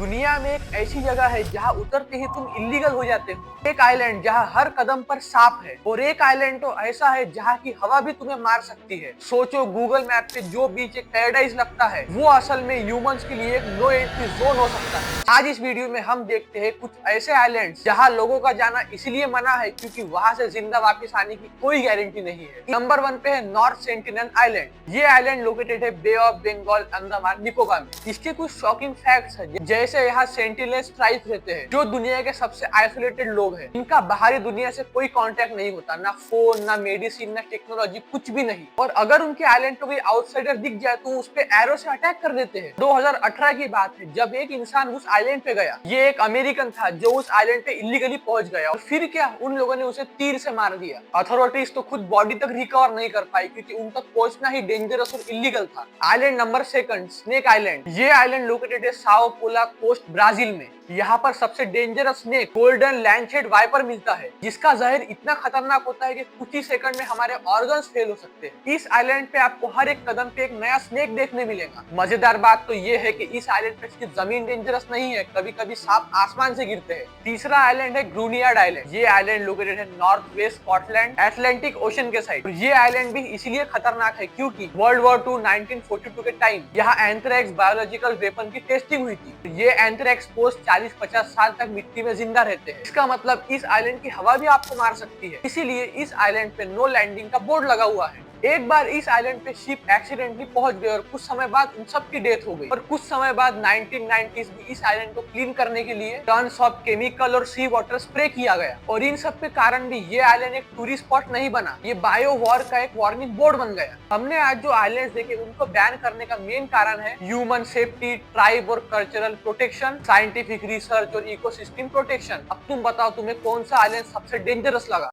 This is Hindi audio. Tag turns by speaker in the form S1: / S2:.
S1: दुनिया में एक ऐसी जगह है जहाँ उतरते ही तुम इलीगल हो जाते हो। एक आइलैंड जहाँ हर कदम पर सांप है, और एक आइलैंड तो ऐसा है जहाँ की हवा भी तुम्हें मार सकती है। सोचो, गूगल मैप पे जो बीच एक पैराडाइज लगता है, वो असल में ह्यूमंस के लिए एक नो एंट्री जोन हो सकता है। आज इस वीडियो में हम देखते हैं कुछ ऐसे आइलैंड जहाँ लोगों का जाना इसलिए मना है क्योंकि वहां से जिंदा वापस आने की कोई गारंटी नहीं है। नंबर 1 पे है नॉर्थ सेंटिनल आइलैंड। ये आइलैंड लोकेटेड है बे ऑफ बंगाल, अंडमान निकोबार में। इसके कुछ शॉकिंग फैक्ट्स है, जैसे यहाँ सेंटिनल्स ट्राइब्स रहते हैं जो दुनिया के सबसे आइसोलेटेड लोग हैं। इनका बाहरी दुनिया से कोई कांटेक्ट नहीं होता, ना फोन, ना मेडिसिन, ना टेक्नोलॉजी, कुछ भी नहीं। और अगर उनके आइलैंड को कोई आउटसाइडर दिख जाए तो उस पे एरो से अटैक कर देते हैं। 2018 की बात है जब एक इंसान उस आइलैंड पे गया। ये एक अमेरिकन था जो उस आइलैंड पे इलीगली पहुंच गया, और फिर क्या, उन लोगों ने उसे तीर से मार दिया। अथॉरिटीज तो खुद बॉडी तक रिकवर नहीं कर पाई क्योंकि उन तक पहुंचना ही डेंजरस और इलीगल था। Island number 2, snake island. ये आइलैंड लोकेटेड है साओ पोला कोस्ट, ब्राजील में। यहाँ पर सबसे डेंजरस स्नेक गोल्डन लैंडशेड वाइपर मिलता है, जिसका जहर इतना खतरनाक होता है कि कुछ ही सेकंड में हमारे ऑर्गन्स फेल हो सकते हैं। इस आइलैंड पे आपको हर एक कदम पे एक नया स्नेक देखने मिलेगा। मजेदार बात तो ये है कि इस आइलैंड पे सिर्फ जमीन डेंजरस नहीं है, कभी कभी सांप आसमान से गिरते हैं। तीसरा आइलैंड है ग्रूनियार्ड आइलैंड। ये आइलैंड लोकेटेड है north west Scotland, Atlantic ocean के साइड। ये आइलैंड भी इसलिए खतरनाक है क्योंकि वर्ल्ड वॉर 2 1942 के टाइम यहाँ एंथ्रेक्स बायोलॉजिकल वेपन की टेस्टिंग हुई थी। ये एंथ्रेक्स पोस्ट 40-50 साल तक मिट्टी में जिंदा रहते हैं। इसका मतलब इस आइलैंड की हवा भी आपको मार सकती है, इसीलिए इस आइलैंड पे नो लैंडिंग का बोर्ड लगा हुआ है। एक बार इस आइलैंड पे शिप एक्सीडेंटली पहुंच गई और कुछ समय बाद उन सब की डेथ हो गई। और कुछ समय बाद 1990s में इस आइलैंड को क्लीन करने के लिए टन्स ऑफ केमिकल और सी वाटर स्प्रे किया गया, और इन सब के कारण भी ये आइलैंड एक टूरिस्ट स्पॉट नहीं बना, ये बायो वॉर का एक वार्निंग बोर्ड बन गया। हमने आज जो आइलैंड्स देखे उनको बैन करने का मेन कारण है ह्यूमन सेफ्टी, ट्राइब और कल्चरल प्रोटेक्शन, साइंटिफिक रिसर्च और इकोसिस्टम प्रोटेक्शन। अब तुम बताओ, तुम्हें कौन सा आइलैंड सबसे डेंजरस लगा?